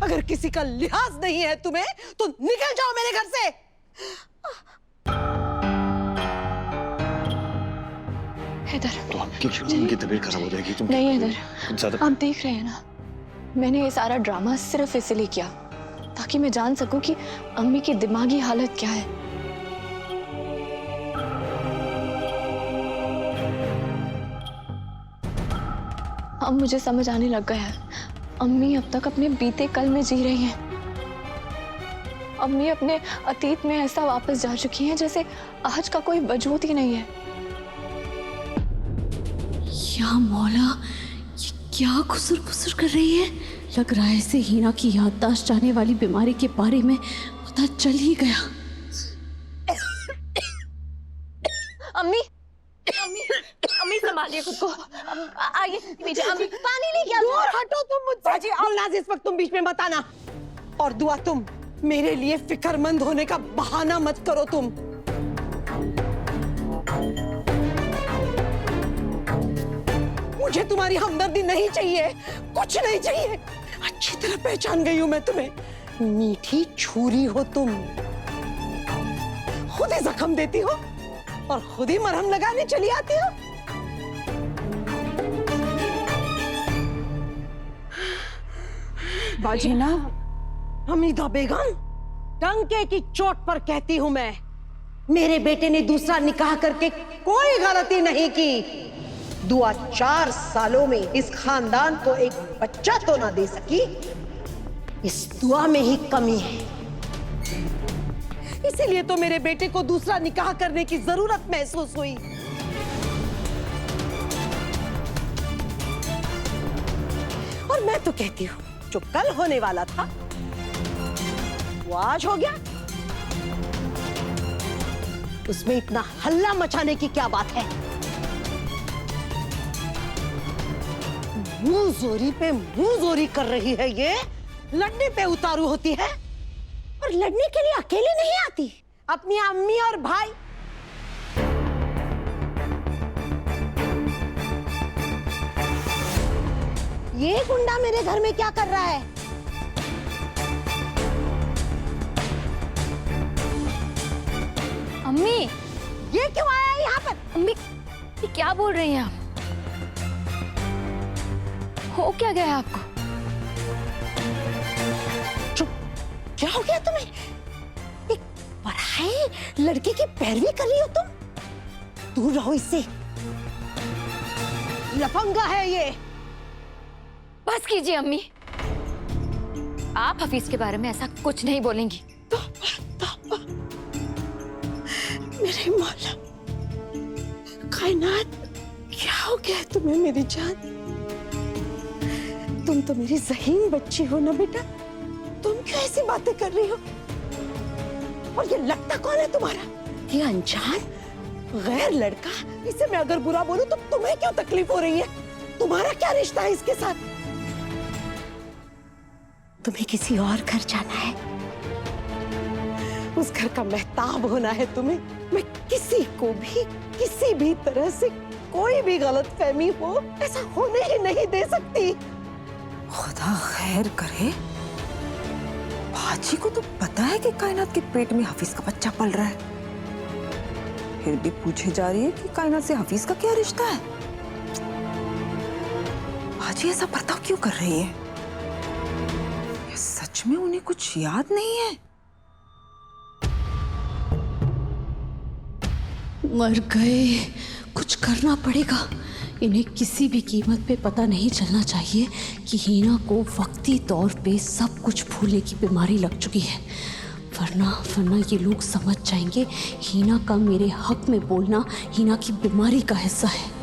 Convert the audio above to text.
अगर किसी का लिहाज नहीं है तुम्हें तो निकल जाओ मेरे घर से। हैदर, तो आपकी तबीयत खराब हो जाएगी। तुम नहीं हैदर, ज्यादा आप देख रहे हैं ना, मैंने ये सारा ड्रामा सिर्फ इसलिए किया ताकि मैं जान सकूं कि अम्मी की दिमागी हालत क्या है। अब मुझे समझ आने लग गया है, अम्मी अब तक अपने बीते कल में जी रही हैं। अम्मी अपने अतीत में ऐसा वापस जा चुकी हैं जैसे आज का कोई वजूद ही नहीं है। या मौला, ये क्या खुसर फुसर कर रही है? लग रहा है इसे हीना की याददाश्त जाने वाली बीमारी के बारे में पता चल ही गया। अम्मी, अम्मी, अम्मी संभालिए खुद को। आइए पीछे। अम्मी पानी लेके आओ। दूर हटो तुम मुझसे। जी अल्लाह, इस वक्त तुम बीच में मत आना। और दुआ, तुम मेरे लिए फिक्रमंद होने का बहाना मत करो। तुम मुझे तुम्हारी हमदर्दी नहीं चाहिए, कुछ नहीं चाहिए। अच्छी तरह पहचान गई हूं मैं तुम्हें। मीठी छुरी हो तुम, खुद ही जख्म देती हो और खुद ही मरहम लगाने चली आती हो। बाजी ना, हमीदा बेगम, डंके की चोट पर कहती हूं मैं, मेरे बेटे ने दूसरा निकाह करके कोई गलती नहीं की। दुआ 4 सालों में इस खानदान को एक बच्चा तो ना दे सकी, इस दुआ में ही कमी है। इसीलिए तो मेरे बेटे को दूसरा निकाह करने की जरूरत महसूस हुई। और मैं तो कहती हूं, जो कल होने वाला था वो आज हो गया। उसमें इतना हल्ला मचाने की क्या बात है? मुंह जोरी पे मुंह जोरी कर रही है ये, लड़ने पे उतारू होती है। और लड़ने के लिए अकेले नहीं आती, अपनी अम्मी और भाई। ये गुंडा मेरे घर में क्या कर रहा है? अम्मी, ये क्यों आया है यहाँ पर? अम्मी, ये क्या बोल रही हैं आप? हो क्या गया आपको? चुप, क्या हो गया तुम्हें? एक पढ़ाई लड़के की पैरवी कर रही हो तुम? दूर रहो इससे, लफंगा है ये। बस कीजिए अम्मी, आप हफीज के बारे में ऐसा कुछ नहीं बोलेंगी। मेरे मौला, कायनात, क्या हो गया तुम्हें मेरी जान? तुम तो मेरी ज़हीन बच्ची हो ना बेटा, तुम क्यों ऐसी बातें कर रही हो? और ये लगता कौन है तुम्हारा? ये अनजान गैर लड़का, इसे मैं अगर बुरा बोलूं तो तुम्हें क्यों तकलीफ हो रही है? तुम्हारा क्या रिश्ता है इसके साथ? तुम्हें किसी और घर जाना है, उस घर का महताब होना है तुम्हें। मैं किसी को भी किसी भी तरह से कोई भी गलतफहमी हो, ऐसा होने ही नहीं दे सकती। खुदा खैर करे, बाजी को तो पता है कि कायनात के पेट में हफीज का बच्चा पल रहा है, फिर भी पूछे जा रही है कि कायनात से हफीज का क्या रिश्ता है। बाजी ऐसा बर्ताव क्यों कर रही है? या सच में उन्हें कुछ याद नहीं है? मर गए, कुछ करना पड़ेगा। इन्हें किसी भी कीमत पे पता नहीं चलना चाहिए कि हीना को वक्ती तौर पे सब कुछ भूलने की बीमारी लग चुकी है, वरना ये लोग समझ जाएंगे हीना का मेरे हक में बोलना हीना की बीमारी का हिस्सा है।